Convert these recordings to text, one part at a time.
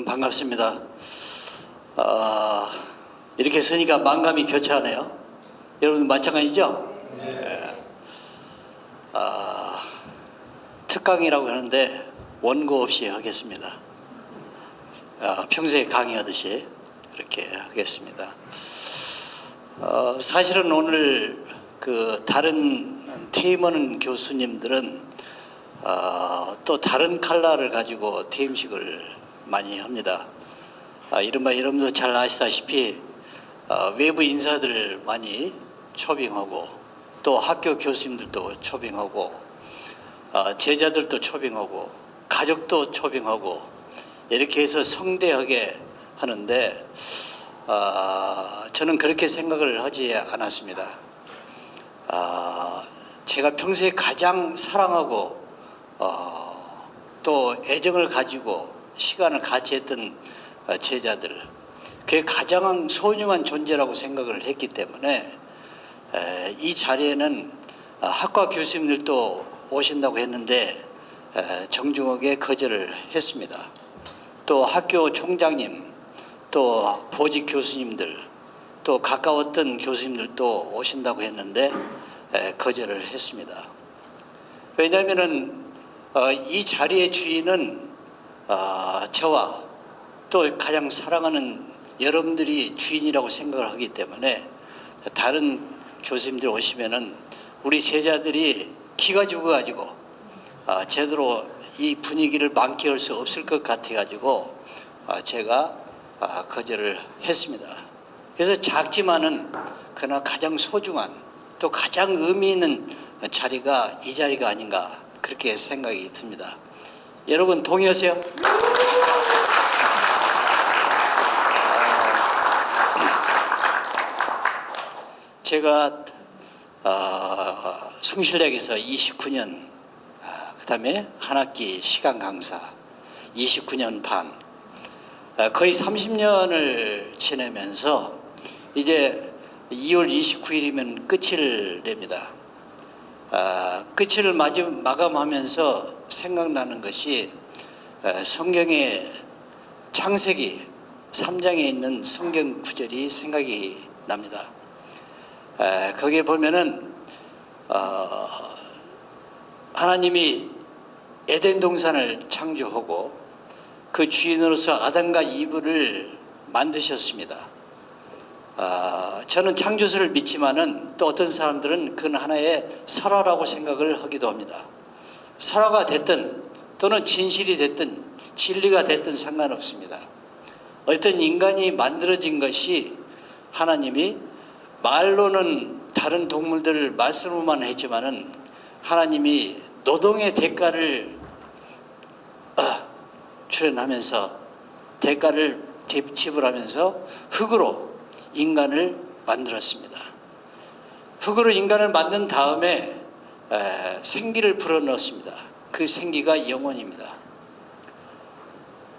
여러분 반갑습니다. 이렇게 서니까 만감이 교차하네요. 여러분 마찬가지죠? 네. 특강이라고 하는데 원고 없이 하겠습니다. 평소에 강의하듯이 그렇게 하겠습니다. 사실은 오늘 그 다른 퇴임하는 교수님들은 또 다른 칼라를 가지고 퇴임식을 많이 합니다. 이른바 여러분도 잘 아시다시피 외부 인사들 많이 초빙하고 또 학교 교수님들도 초빙하고 제자들도 초빙하고 가족도 초빙하고 이렇게 해서 성대하게 하는데 저는 그렇게 생각을 하지 않았습니다. 제가 평소에 가장 사랑하고 또 애정을 가지고 시간을 같이 했던 제자들, 그게 가장 소중한 존재라고 생각을 했기 때문에 이 자리에는 학과 교수님들도 오신다고 했는데 정중하게 거절을 했습니다. 또 학교 총장님, 또 보직 교수님들, 또 가까웠던 교수님들도 오신다고 했는데 거절을 했습니다. 왜냐하면은 이 자리의 주인은 저와 또 가장 사랑하는 여러분들이 주인이라고 생각을 하기 때문에 다른 교수님들 오시면은 우리 제자들이 기가 죽어가지고 제대로 이 분위기를 만끽할 수 없을 것 같아가지고 제가 거절을 했습니다. 그래서 작지만은 그러나 가장 소중한 또 가장 의미 있는 자리가 이 자리가 아닌가 그렇게 생각이 듭니다. 여러분 동의하세요? 제가 숭실대학에서 29년 그 다음에 한 학기 시간 강사 29년 반 거의 30년을 지내면서 이제 2월 29일이면 끝을 냅니다. 끝을 마감하면서 생각나는 것이 성경의 창세기 3장에 있는 성경 구절이 생각이 납니다. 거기에 보면은 하나님이 에덴 동산을 창조하고 그 주인으로서 아담과 이브를 만드셨습니다. 저는 창조주를 믿지만은 또 어떤 사람들은 그건 하나의 설화라고 생각을 하기도 합니다. 설화가 됐든 또는 진실이 됐든 진리가 됐든 상관없습니다. 어떤 인간이 만들어진 것이 하나님이 말로는 다른 동물들을 말씀으로만 했지만은 하나님이 노동의 대가를 출연하면서 대가를 지불하면서 흙으로 인간을 만들었습니다. 흙으로 인간을 만든 다음에 생기를 불어넣었습니다. 그 생기가 영혼입니다.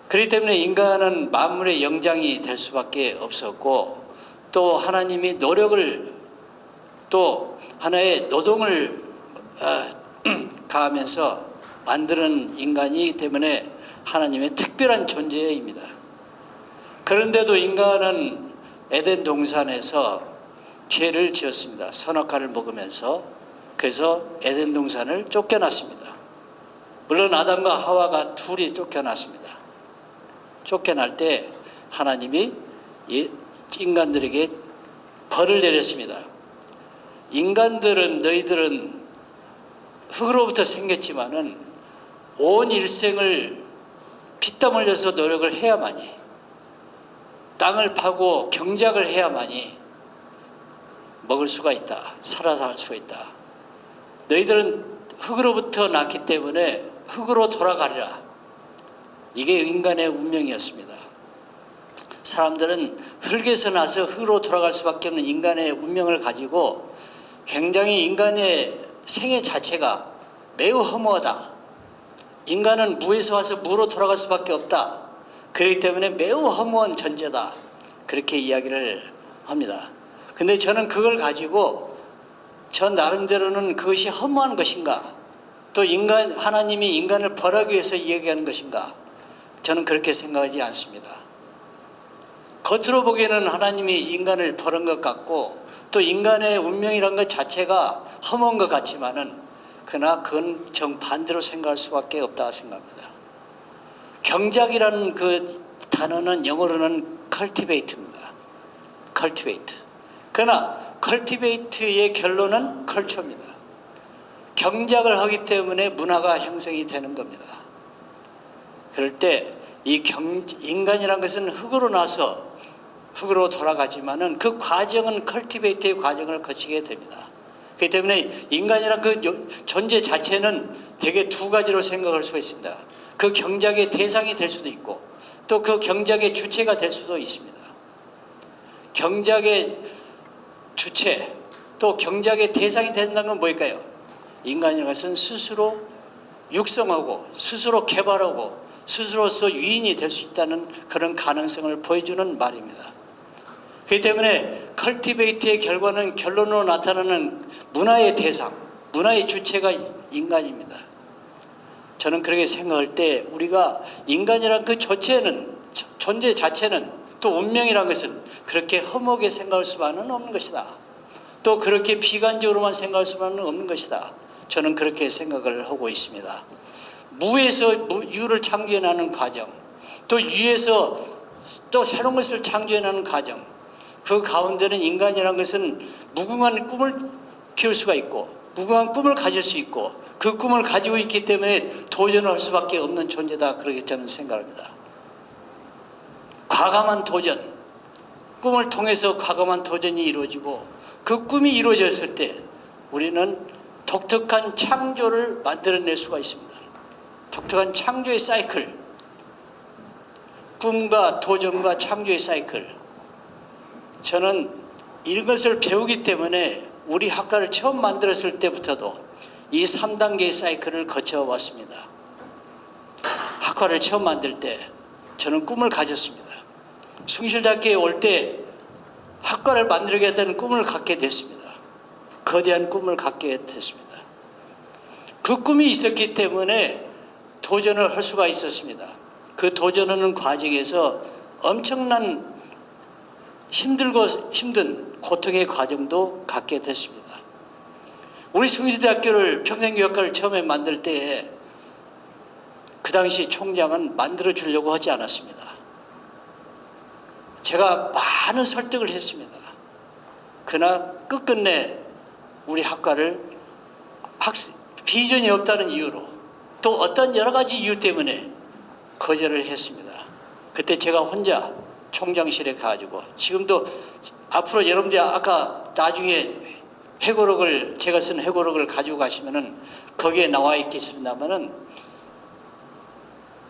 그렇기 때문에 인간은 만물의 영장이 될 수밖에 없었고 또 하나님이 노력을 또 하나의 노동을 가하면서 만드는 인간이기 때문에 하나님의 특별한 존재입니다. 그런데도 인간은 에덴 동산에서 죄를 지었습니다. 선악과를 먹으면서. 그래서 에덴 동산을 쫓겨났습니다. 물론 아담과 하와가 둘이 쫓겨났습니다. 쫓겨날 때 하나님이 인간들에게 벌을 내렸습니다. 인간들은 너희들은 흙으로부터 생겼지만은 온 일생을 피땀 흘려서 노력을 해야만이 땅을 파고 경작을 해야만이 먹을 수가 있다. 살아살 수가 있다. 너희들은 흙으로부터 났기 때문에 흙으로 돌아가리라. 이게 인간의 운명이었습니다. 사람들은 흙에서 나서 흙으로 돌아갈 수밖에 없는 인간의 운명을 가지고 굉장히 인간의 생애 자체가 매우 허무하다. 인간은 무에서 와서 무로 돌아갈 수밖에 없다. 그렇기 때문에 매우 허무한 존재다. 그렇게 이야기를 합니다. 근데 저는 그걸 가지고 저 나름대로는 그것이 허무한 것인가? 또 하나님이 인간을 벌하기 위해서 이야기하는 것인가? 저는 그렇게 생각하지 않습니다. 겉으로 보기에는 하나님이 인간을 버린 것 같고 또 인간의 운명이란 것 자체가 험한 것 같지만은 그러나 그건 정반대로 생각할 수밖에 없다 생각합니다. 경작이라는 그 단어는 영어로는 cultivate입니다. cultivate. 그러나 cultivate의 결론은 culture입니다. 경작을 하기 때문에 문화가 형성이 되는 겁니다. 그럴 때 이 인간이란 것은 흙으로 나서 흙으로 돌아가지만은 그 과정은 cultivate의 과정을 거치게 됩니다. 그렇기 때문에 인간이란 그 존재 자체는 대개 두 가지로 생각할 수가 있습니다. 그 경작의 대상이 될 수도 있고 또 그 경작의 주체가 될 수도 있습니다. 경작의 주체 또 경작의 대상이 된다는 건 뭘까요? 인간이라는 것은 스스로 육성하고 스스로 개발하고 스스로서 유인이 될 수 있다는 그런 가능성을 보여주는 말입니다. 그렇기 때문에 컬티베이트의 결과는 결론으로 나타나는 문화의 대상, 문화의 주체가 인간입니다. 저는 그렇게 생각할 때 우리가 인간이란 그 존재 자체는 또 운명이란 것은 그렇게 허무하게 생각할 수만은 없는 것이다. 또 그렇게 비관적으로만 생각할 수만은 없는 것이다. 저는 그렇게 생각을 하고 있습니다. 무에서 유를 창조해내는 과정, 또 유에서 또 새로운 것을 창조해내는 과정, 그 가운데는 인간이라는 것은 무궁한 꿈을 키울 수가 있고 무궁한 꿈을 가질 수 있고 그 꿈을 가지고 있기 때문에 도전을 할 수밖에 없는 존재다. 그렇게 저는 생각합니다. 과감한 도전, 꿈을 통해서 과감한 도전이 이루어지고 그 꿈이 이루어졌을 때 우리는 독특한 창조를 만들어낼 수가 있습니다. 독특한 창조의 사이클, 꿈과 도전과 창조의 사이클. 저는 이것을 배우기 때문에 우리 학과를 처음 만들었을 때부터도 이 3단계의 사이클을 거쳐왔습니다. 학과를 처음 만들 때 저는 꿈을 가졌습니다. 숭실대학교에 올 때 학과를 만들겠다는 꿈을 갖게 됐습니다. 거대한 꿈을 갖게 됐습니다. 그 꿈이 있었기 때문에 도전을 할 수가 있었습니다. 그 도전하는 과정에서 엄청난 힘들고 힘든 고통의 과정도 갖게 됐습니다. 우리 숭실대학교를 평생교육과를 처음에 만들 때에 그 당시 총장은 만들어 주려고 하지 않았습니다. 제가 많은 설득을 했습니다. 그러나 끝끝내 우리 학과를 비전이 없다는 이유로 또 어떤 여러 가지 이유 때문에 거절을 했습니다. 그때 제가 혼자 총장실에 가가지고 지금도 앞으로 여러분들이 아까 나중에 회고록을 제가 쓴 회고록을 가지고 가시면은 거기에 나와 있겠습니다만은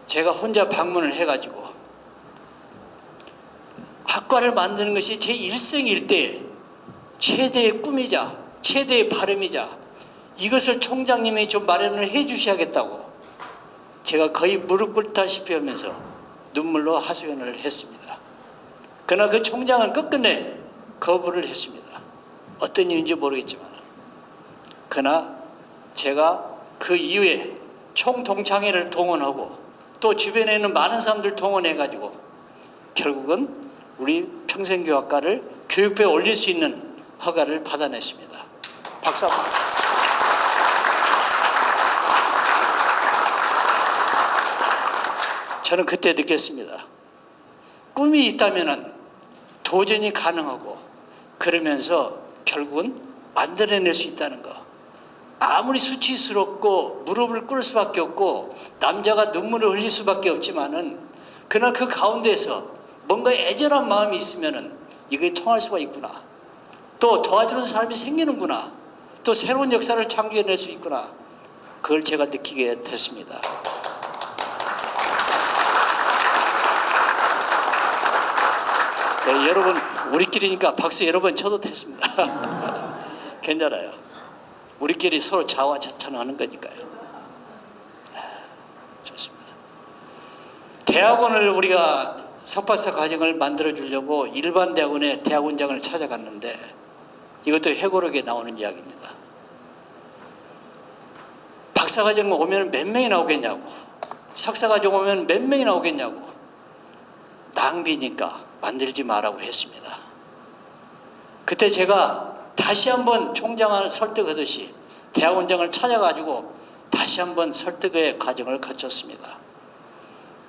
제가 혼자 방문을 해가지고 학과를 만드는 것이 제 일생일대 최대의 꿈이자 최대의 바람이자 이것을 총장님이 좀 마련을 해 주셔야겠다고 제가 거의 무릎 꿇다시피 하면서 눈물로 하소연을 했습니다. 그러나 그 총장은 끝끝내 거부를 했습니다. 어떤 이유인지 모르겠지만. 그러나 제가 그 이후에 총동창회를 동원하고 또 주변에 있는 많은 사람들 동원해가지고 결국은 우리 평생교학과를 교육부에 올릴 수 있는 허가를 받아냈습니다. 박수 한번. 저는 그때 느꼈습니다. 꿈이 있다면 도전이 가능하고 그러면서 결국은 만들어낼 수 있다는 거. 아무리 수치스럽고 무릎을 꿇을 수밖에 없고 남자가 눈물을 흘릴 수밖에 없지만은 그러나 그 가운데서 뭔가 애절한 마음이 있으면은 이게 통할 수가 있구나. 또 도와주는 사람이 생기는구나. 또 새로운 역사를 창조해낼 수 있구나. 그걸 제가 느끼게 됐습니다. 네, 여러분 우리끼리니까 박수 여러 번 쳐도 됐습니다. 괜찮아요. 우리끼리 서로 자화자찬하는 거니까요. 좋습니다. 대학원을 우리가 석박사 과정을 만들어 주려고 일반 대학원에 대학원장을 찾아갔는데 이것도 회고록에 나오는 이야기입니다. 박사과정 오면 몇 명이 나오겠냐고. 석사과정 오면 몇 명이나 오겠냐고. 낭비니까 만들지 마라고 했습니다. 그때 제가 다시 한번 총장을 설득하듯이 대학원장을 찾아가지고 다시 한번 설득의 과정을 거쳤습니다.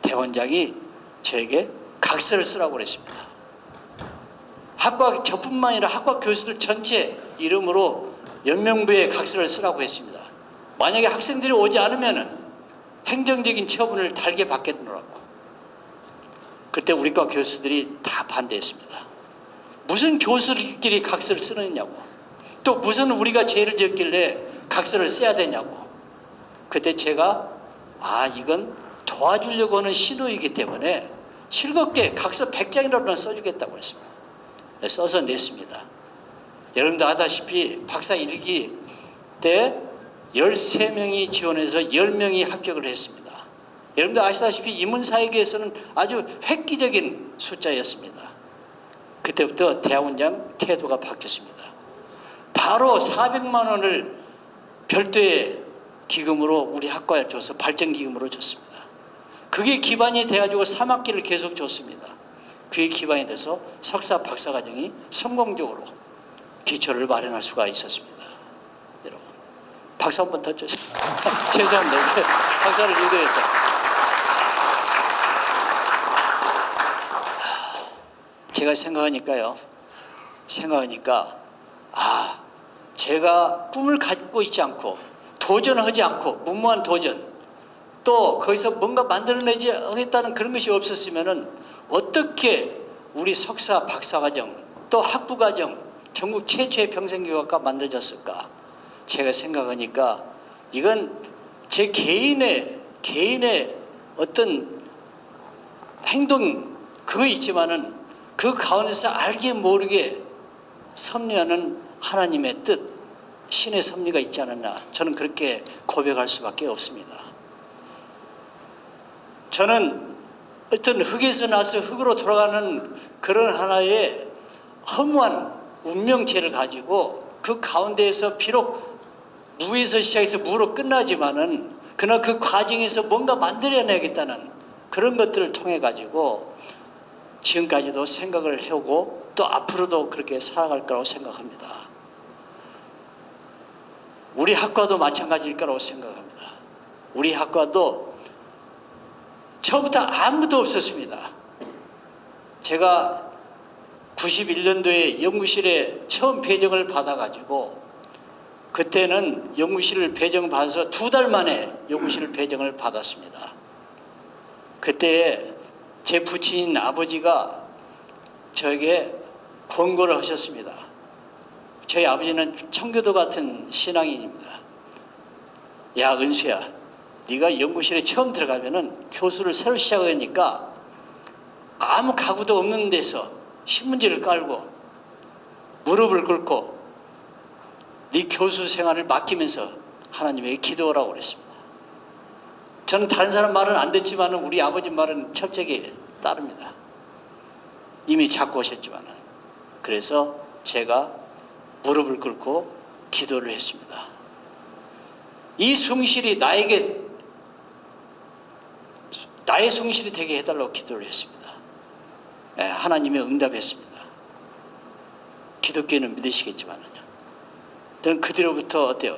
대원장이 저에게 각서를 쓰라고 그랬습니다. 학과 저뿐만 아니라 학과 교수들 전체 이름으로 연명부에 각서를 쓰라고 했습니다. 만약에 학생들이 오지 않으면 행정적인 처분을 달게 받겠노라고. 그때 우리과 교수들이 다 반대했습니다. 무슨 교수들끼리 각서를 쓰느냐고. 또 무슨 우리가 죄를 지었길래 각서를 써야 되냐고. 그때 제가 이건 도와주려고 하는 시도이기 때문에 즐겁게 각서 100장이라도 써주겠다고 했습니다. 써서 냈습니다. 여러분도 아다시피 박사 1기 때 13명이 지원해서 10명이 합격을 했습니다. 여러분도 아시다시피 인문사회계에서는 아주 획기적인 숫자였습니다. 그때부터 대학원장 태도가 바뀌었습니다. 바로 400만 원을 별도의 기금으로 우리 학과에 줘서 발전기금으로 줬습니다. 그게 기반이 돼가지고 3학기를 계속 줬습니다. 그게 기반이 돼서 석사 박사 과정이 성공적으로 기초를 마련할 수가 있었습니다. 여러분 박수 한번 더 주세요. 죄송합니다. 박사를 읽어야죠. 제가 생각하니까 제가 꿈을 갖고 있지 않고 도전하지 않고 무모한 도전 또 거기서 뭔가 만들어내지 하겠다는 그런 것이 없었으면은 어떻게 우리 석사 박사과정 또 학부과정 전국 최초의 평생교육학과 만들어졌을까. 제가 생각하니까 이건 제 개인의 어떤 행동 그거 있지만은 그 가운데서 알게 모르게 섭리하는 하나님의 뜻 신의 섭리가 있지 않았나 저는 그렇게 고백할 수밖에 없습니다. 저는 어떤 흙에서 나서 흙으로 돌아가는 그런 하나의 허무한 운명체를 가지고 그 가운데에서 비록 무에서 시작해서 무로 끝나지만은 그러나 그 과정에서 뭔가 만들어내겠다는 그런 것들을 통해 가지고 지금까지도 생각을 해오고 또 앞으로도 그렇게 살아갈 거라고 생각합니다. 우리 학과도 마찬가지일 거라고 생각합니다. 우리 학과도 처음부터 아무도 없었습니다. 제가 91년도에 연구실에 처음 배정을 받아가지고 그때는 연구실을 배정받아서 2달 만에 연구실을 배정을 받았습니다. 그때 제 부친인 아버지가 저에게 권고를 하셨습니다. 저희 아버지는 청교도 같은 신앙인입니다. 야 은수야, 네가 연구실에 처음 들어가면은 교수를 새로 시작하니까 아무 가구도 없는 데서 신문지를 깔고 무릎을 꿇고 네 교수 생활을 맡기면서 하나님에게 기도하라고 그랬습니다. 저는 다른 사람 말은 안 듣지만 우리 아버지 말은 철저하게 따릅니다. 이미 잡고 오셨지만 그래서 제가 무릎을 꿇고 기도를 했습니다. 이 숭실이 나의 숭실이 되게 해달라고 기도를 했습니다. 하나님이 응답했습니다. 기독교는 믿으시겠지만요. 저는 그 뒤로부터 어때요?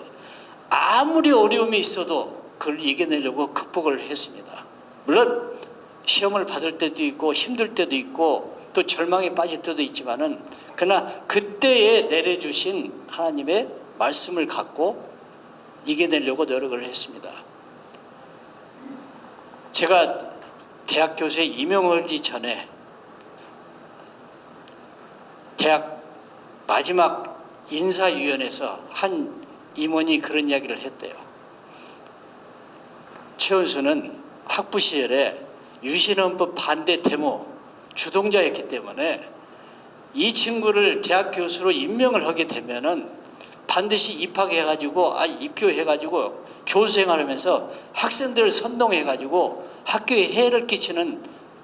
아무리 어려움이 있어도 그걸 이겨내려고 극복을 했습니다. 물론 시험을 받을 때도 있고 힘들 때도 있고 또 절망에 빠질 때도 있지만은 그러나 그때에 내려주신 하나님의 말씀을 갖고 이겨내려고 노력을 했습니다. 제가 대학 교수에 임용하기 전에 대학 마지막 인사위원회에서 한 임원이 그런 이야기를 했대요. 최은수는 학부 시절에 유신헌법 반대 데모 주동자였기 때문에 이 친구를 대학 교수로 임명을 하게 되면은 반드시 입교해가지고 교수 생활하면서 학생들을 선동해가지고 학교에 해를 끼치는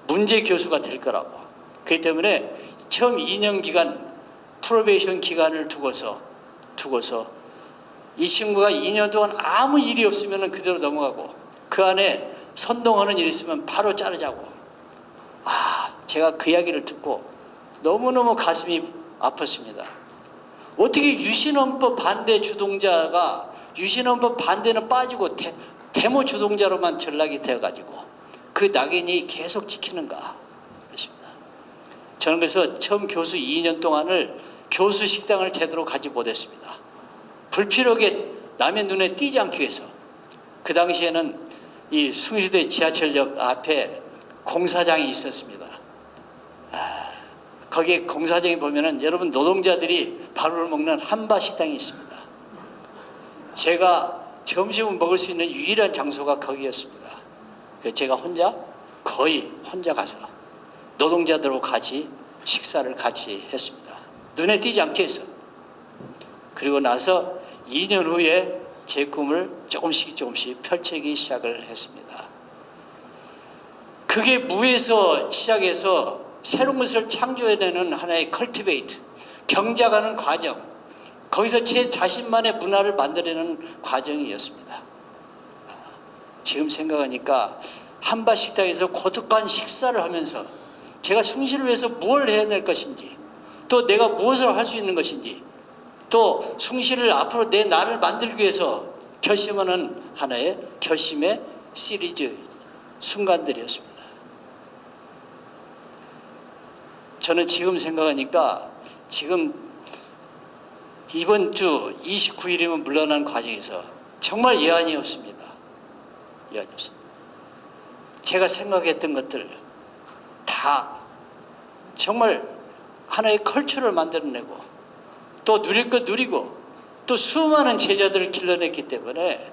문제 교수가 될 거라고. 그렇기 때문에 처음 2년 기간 프로베이션 기간을 두고서 이 친구가 2년 동안 아무 일이 없으면 그대로 넘어가고 그 안에 선동하는 일 있으면 바로 자르자고. 제가 그 이야기를 듣고 너무너무 가슴이 아팠습니다. 어떻게 유신헌법 반대 주동자가 유신헌법 반대는 빠지고 데모 주동자로만 전락이 되어가지고 그 낙인이 계속 찍히는가 그렇습니다. 저는 그래서 처음 교수 2년 동안을 교수 식당을 제대로 가지 못했습니다. 불필요하게 남의 눈에 띄지 않기 위해서. 그 당시에는 이 숭실대 지하철역 앞에 공사장이 있었습니다. 거기에 공사장에 보면은 여러분 노동자들이 밥을 먹는 한바 식당이 있습니다. 제가 점심을 먹을 수 있는 유일한 장소가 거기였습니다. 그래서 제가 거의 혼자 가서 노동자들하고 같이 식사를 같이 했습니다. 눈에 띄지 않게 해서. 그리고 나서 2년 후에 제 꿈을 조금씩 펼치기 시작을 했습니다. 그게 무에서 시작해서 새로운 것을 창조해내는 하나의 컬티베이트, 경작하는 과정, 거기서 제 자신만의 문화를 만들어내는 과정이었습니다. 지금 생각하니까 한바 식당에서 고독한 식사를 하면서 제가 숭실을 위해서 무엇을 해야 될 것인지, 또 내가 무엇을 할 수 있는 것인지, 또 숭실을 앞으로 내 나를 만들기 위해서 결심하는 하나의 결심의 시리즈 순간들이었습니다. 저는 지금 생각하니까 지금 이번 주 29일이면 물러난 과정에서 정말 예안이 없습니다. 예안이 없습니다. 제가 생각했던 것들 다 정말 하나의 컬처를 만들어내고 또 누릴 것 누리고 또 수많은 제자들을 길러냈기 때문에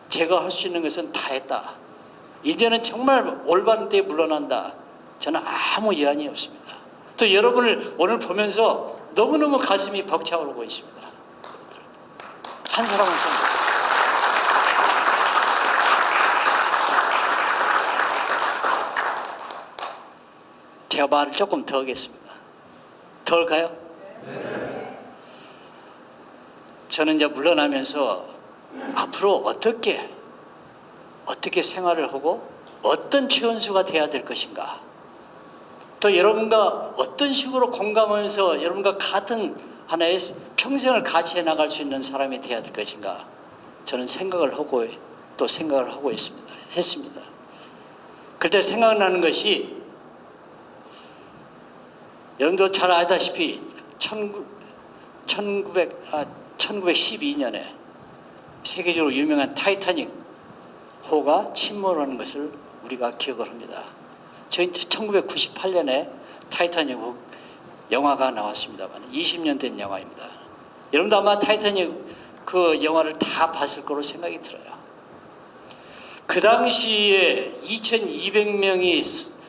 제가 할 수 있는 것은 다 했다. 이제는 정말 올바른 때에 물러난다. 저는 아무 예안이 없습니다. 또 여러분을 오늘 보면서 너무너무 가슴이 벅차오르고 있습니다. 한 사람은 선배. 제가 말을 조금 더 하겠습니다. 더 할까요? 네. 저는 이제 물러나면서 앞으로 어떻게 생활을 하고 어떤 최원수가 돼야 될 것인가, 또 여러분과 어떤 식으로 공감하면서 여러분과 같은 하나의 평생을 같이 해나갈 수 있는 사람이 돼야 될 것인가, 저는 생각을 하고 했습니다. 그때 생각나는 것이, 여러분도 잘 알다시피 1912년에 세계적으로 유명한 타이타닉 호가 침몰하는 것을 우리가 기억을 합니다. 1998년에 타이타닉 호 영화가 나왔습니다만 20년 된 영화입니다. 여러분도 아마 타이타닉 그 영화를 다 봤을 거로 생각이 들어요. 그 당시에 2200명이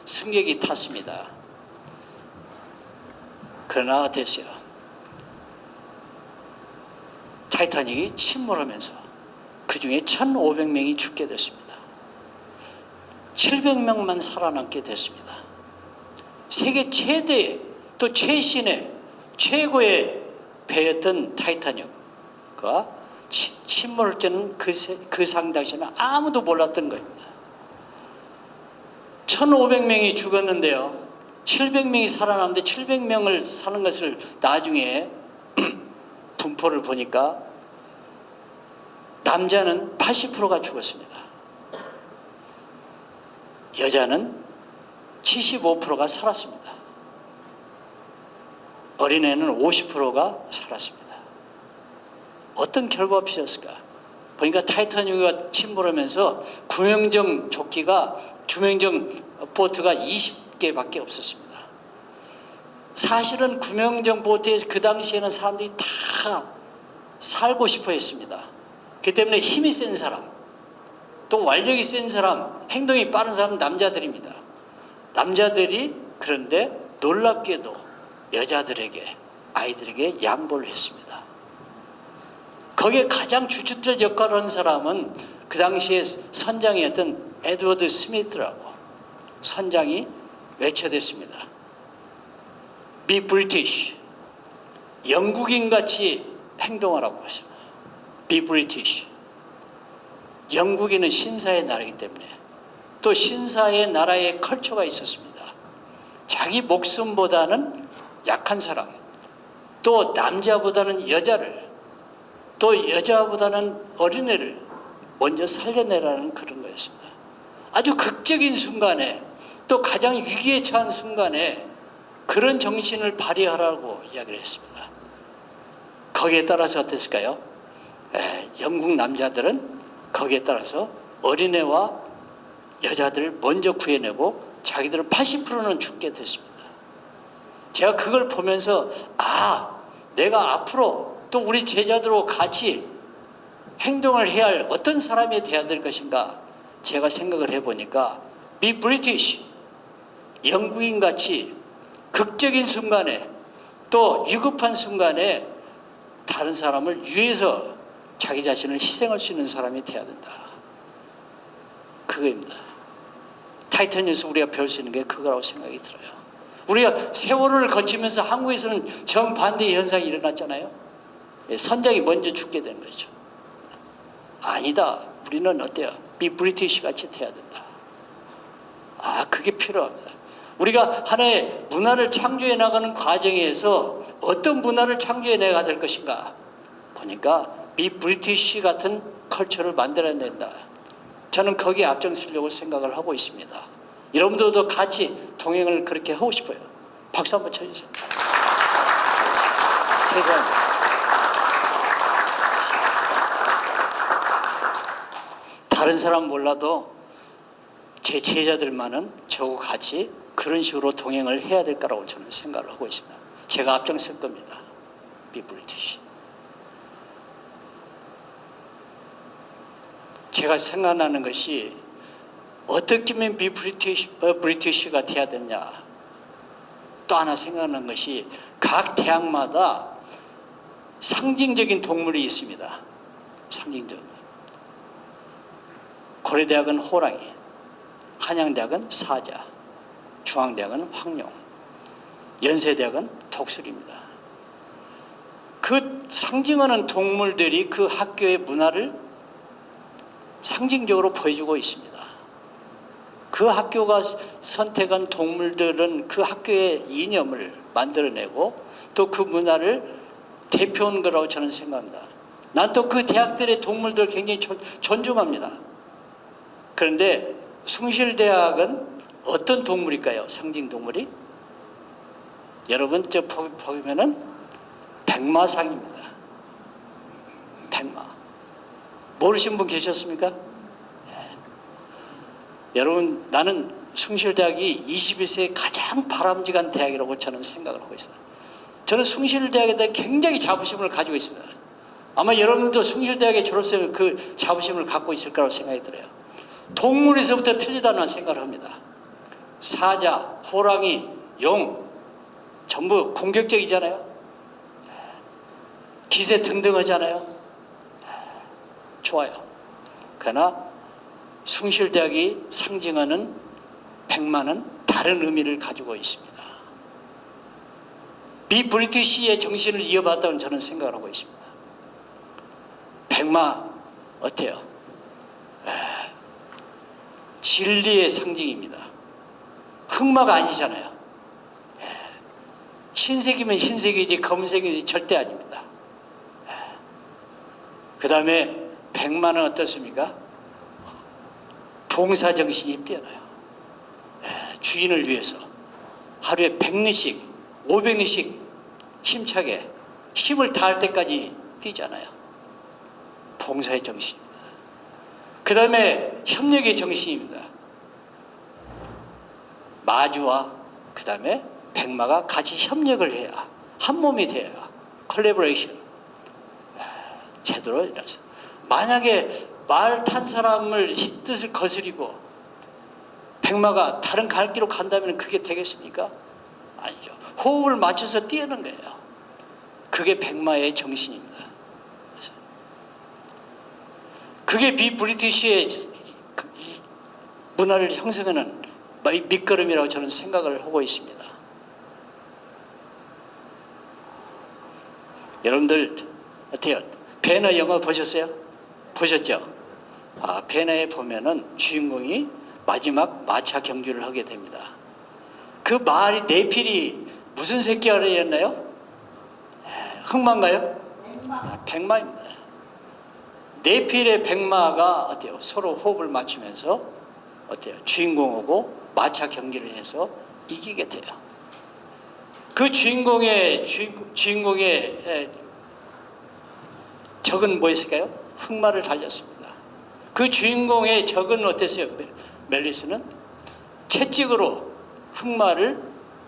승객이 탔습니다. 그러나 어땠어요? 타이타닉이 침몰하면서 그 중에 1500명이 죽게 됐습니다. 700명만 살아남게 됐습니다. 세계 최대 또 최신의 최고의 배였던 타이타닉과 침몰할 때는 그 당시에는 아무도 몰랐던 겁니다. 1500명이 죽었는데요, 700명이 살아남는데 700명을 사는 것을 나중에 분포를 보니까 남자는 80%가 죽었습니다. 여자는 75%가 살았습니다. 어린애는 50%가 살았습니다. 어떤 결과가 필요했을까? 보니까 타이타닉이 침몰하면서 구명정 조끼가, 구명정 보트가 20개밖에 없었습니다. 사실은 구명정 보트에서 그 당시에는 사람들이 다 살고 싶어 했습니다. 그 때문에 힘이 센 사람, 또 완력이 센 사람, 행동이 빠른 사람은 남자들입니다. 남자들이 그런데 놀랍게도 여자들에게, 아이들에게 양보를 했습니다. 거기에 가장 주축될 역할을 한 사람은 그 당시에 선장이었던 에드워드 스미스라고 선장이 외쳐댔습니다. Be British. 영국인같이 행동하라고 했습니다. Be British. 영국인은 신사의 나라이기 때문에 또 신사의 나라의 컬처가 있었습니다. 자기 목숨보다는 약한 사람, 또 남자보다는 여자를, 또 여자보다는 어린애를 먼저 살려내라는 그런 거였습니다. 아주 극적인 순간에, 또 가장 위기에 처한 순간에 그런 정신을 발휘하라고 이야기를 했습니다. 거기에 따라서 어땠을까요? 영국 남자들은 거기에 따라서 어린애와 여자들을 먼저 구해내고 자기들은 80%는 죽게 됐습니다. 제가 그걸 보면서 내가 앞으로 또 우리 제자들하고 같이 행동을 해야 할 어떤 사람이 되어야 될 것인가 제가 생각을 해보니까 비 브리티시, 영국인같이 극적인 순간에 또 위급한 순간에 다른 사람을 위해서 자기 자신을 희생할 수 있는 사람이 되어야 된다. 그거입니다. 타이탄에서 우리가 배울 수 있는 게 그거라고 생각이 들어요. 우리가 세월호를 거치면서 한국에서는 정반대의 현상이 일어났잖아요. 선장이 먼저 죽게 된 거죠. 아니다. 우리는 어때요? 비 브리티시 같이 돼야 된다. 그게 필요합니다. 우리가 하나의 문화를 창조해 나가는 과정에서 어떤 문화를 창조해 내가 될 것인가 보니까 비 브리티시 같은 컬처를 만들어낸다. 저는 거기에 앞장서려고 생각을 하고 있습니다. 여러분들도 같이 동행을 그렇게 하고 싶어요. 박수 한번 쳐주세요. 세상에. 다른 사람 몰라도 제 제자들만은 저하고 같이 그런 식으로 동행을 해야 될 거라고 저는 생각을 하고 있습니다. 제가 앞장설 겁니다. 비 브리티시. 제가 생각나는 것이 어떻게 하면 비 브리티시가 돼야 되냐. 또 하나 생각나는 것이 각 대학마다 상징적인 동물이 있습니다. 상징적. 고려대학은 호랑이, 한양대학은 사자, 중앙대학은 황룡, 연세대학은 독수리입니다. 그 상징하는 동물들이 그 학교의 문화를 상징적으로 보여주고 있습니다. 그 학교가 선택한 동물들은 그 학교의 이념을 만들어내고 또 그 문화를 대표한 거라고 저는 생각합니다. 난 또 그 대학들의 동물들을 굉장히 존중합니다. 그런데 숭실대학은 어떤 동물일까요? 상징 동물이? 여러분 저 보면은 백마상입니다. 백마. 모르신 분 계셨습니까? 여러분 나는 숭실대학이 21세기 가장 바람직한 대학이라고 저는 생각을 하고 있습니다. 저는 숭실대학에 대해 굉장히 자부심을 가지고 있습니다. 아마 여러분도 숭실대학에 졸업생은 그 자부심을 갖고 있을 거라고 생각이 들어요. 동물에서부터 틀리다는 생각을 합니다. 사자, 호랑이, 용 전부 공격적이잖아요. 기세 등등하잖아요. 좋아요. 그러나 숭실대학이 상징하는 백마는 다른 의미를 가지고 있습니다. 비 브리티시의 정신을 이어받았다고 저는 생각을 하고 있습니다. 백마 어때요? 진리의 상징입니다. 흑마가 아니잖아요. 흰색이면 흰색이지 검은색이지 절대 아닙니다. 그 다음에 백마는 어떻습니까? 봉사정신이 뛰어나요. 주인을 위해서 하루에 100리씩 500리씩 힘차게 힘을 다할 때까지 뛰잖아요. 봉사의 정신입니다. 그 다음에 협력의 정신입니다. 마주와 그 다음에 백마가 같이 협력을 해야 한 몸이 돼야 콜래보레이션 제대로 일하죠. 만약에 말 탄 사람을 뜻을 거스리고 백마가 다른 갈 길로 간다면 그게 되겠습니까? 아니죠. 호흡을 맞춰서 뛰는 거예요. 그게 백마의 정신입니다. 그게 비브리티시의 문화를 형성하는 밑거름이라고 저는 생각을 하고 있습니다. 여러분들 어때요? 배너 영화 보셨어요? 보셨죠? 배너에 보면은 주인공이 마지막 마차 경주를 하게 됩니다. 그 말이 네필이 무슨 새끼였나요? 흑마인가요? 백마입니다. 네필의 백마가 어때요? 서로 호흡을 맞추면서 어때요? 주인공하고 마차 경기를 해서 이기게 돼요. 그 주인공의 적은 뭐였을까요? 흑마를 달렸습니다. 그 주인공의 적은 어땠어요? 멜리스는 채찍으로 흑마를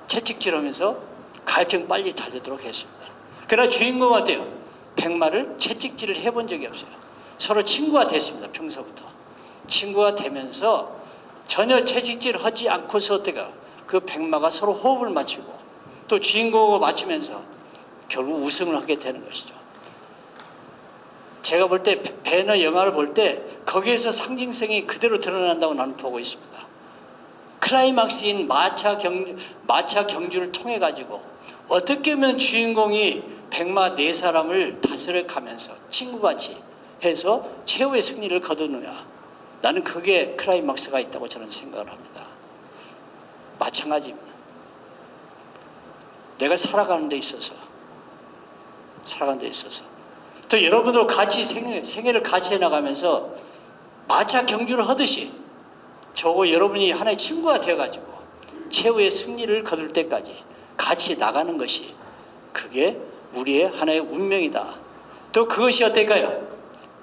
채찍질하면서 갈증 빨리 달리도록 했습니다. 그러나 주인공은 어때요? 백마를 채찍질을 해본 적이 없어요. 서로 친구가 됐습니다. 평소부터 친구가 되면서 전혀 채찍질을 하지 않고서 어때요? 그 백마가 서로 호흡을 맞추고 또 주인공하고 맞추면서 결국 우승을 하게 되는 것이죠. 제가 볼 때 배너 영화를 볼 때 거기에서 상징성이 그대로 드러난다고 나는 보고 있습니다. 클라이막스인 마차 경주를 통해 가지고 어떻게 하면 주인공이 백마 네 사람을 다스려가면서 친구같이 해서 최후의 승리를 거두느냐. 나는 그게 클라이막스가 있다고 저는 생각을 합니다. 마찬가지입니다. 내가 살아가는 데 있어서 또 여러분도 같이 생애를 같이 해나가면서 마차 경주를 하듯이 저거 여러분이 하나의 친구가 되어가지고 최후의 승리를 거둘 때까지 같이 나가는 것이 그게 우리의 하나의 운명이다. 또 그것이 어떨까요?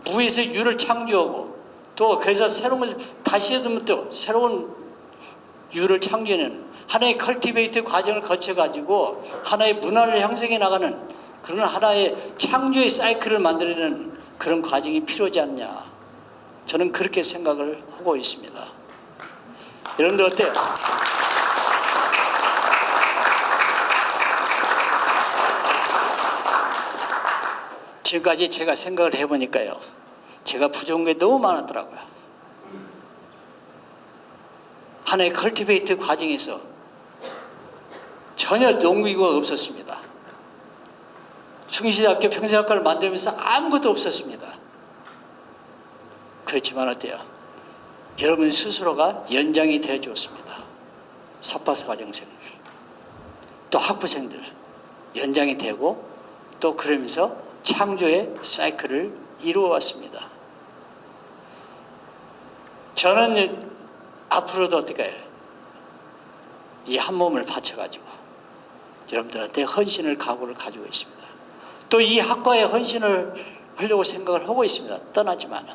무에서 유를 창조하고 또 그래서 다시 또 새로운 유를 창조하는 하나의 컬티베이트 과정을 거쳐가지고 하나의 문화를 형성해 나가는 그런 하나의 창조의 사이클을 만들어내는 그런 과정이 필요하지 않냐. 저는 그렇게 생각을 하고 있습니다. 여러분들 어때요? 지금까지 제가 생각을 해보니까요. 제가 부족한 게 너무 많았더라고요. 하나의 컬티베이트 과정에서 전혀 농구기구가 없었습니다. 충실대학교 평생학과를 만들면서 아무것도 없었습니다. 그렇지만 어때요? 여러분 스스로가 연장이 되어 주었습니다. 삽바스 과정생들 또 학부생들 연장이 되고 또 그러면서 창조의 사이클을 이루어 왔습니다. 저는 앞으로도 어떻게 해요? 이 한 몸을 바쳐가지고 여러분들한테 헌신을 각오를 가지고 있습니다. 또 이 학과에 헌신을 하려고 생각을 하고 있습니다. 떠나지만은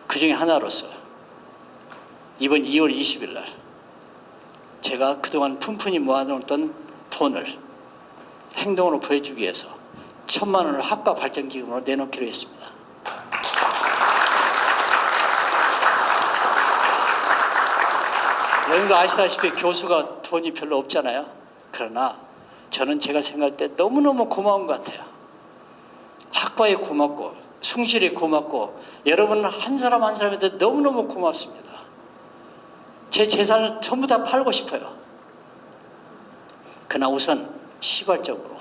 그 중에 하나로서 이번 2월 20일 날 제가 그동안 푼푼히 모아놓던 돈을 행동으로 보여주기 위해서 1,000만 원을 학과 발전기금으로 내놓기로 했습니다. 여러분도 아시다시피 교수가 돈이 별로 없잖아요. 그러나 저는 제가 생각할 때 너무너무 고마운 것 같아요. 학과에 고맙고 숭실에 고맙고 여러분 한 사람 한 사람한테 너무너무 고맙습니다. 제 재산을 전부 다 팔고 싶어요. 그러나 우선 시발적으로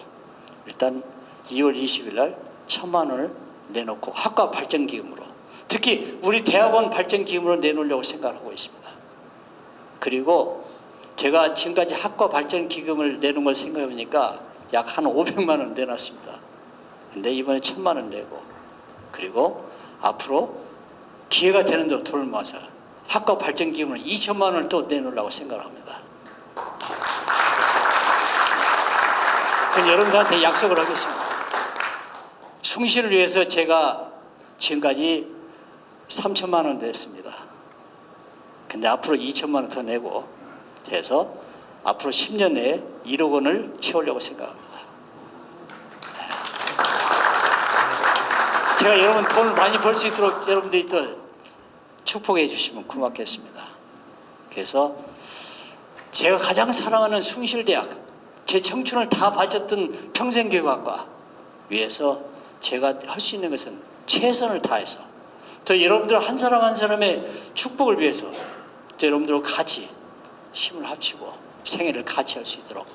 일단 2월 20일 날 1,000만 원을 내놓고 학과 발전기금으로 특히 우리 대학원 발전기금으로 내놓으려고 생각을 하고 있습니다. 그리고 제가 지금까지 학과 발전기금을 내놓은 걸 생각해보니까 약 한 500만 원 내놨습니다. 근데 이번에 1,000만 원 내고 그리고 앞으로 기회가 되는 대로 돈을 모아서 학과 발전기금으로 2천만 원을 또 내놓으려고 생각을 합니다. 그럼 여러분들한테 약속을 하겠습니다. 숭실을 위해서 제가 지금까지 3천만 원 냈습니다. 근데 앞으로 2천만 원 더 내고 해서 앞으로 10년 내에 1억 원을 채우려고 생각합니다. 제가 여러분 돈을 많이 벌 수 있도록 여러분들이 또 축복해 주시면 고맙겠습니다. 그래서 제가 가장 사랑하는 숭실대학, 제 청춘을 다 바쳤던 평생교육학과 위해서 제가 할 수 있는 것은 최선을 다해서 또 여러분들 한 사람 한 사람의 축복을 위해서 또 여러분들과 같이 힘을 합치고 생애를 같이 할 수 있도록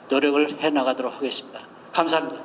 노력을 해나가도록 하겠습니다. 감사합니다.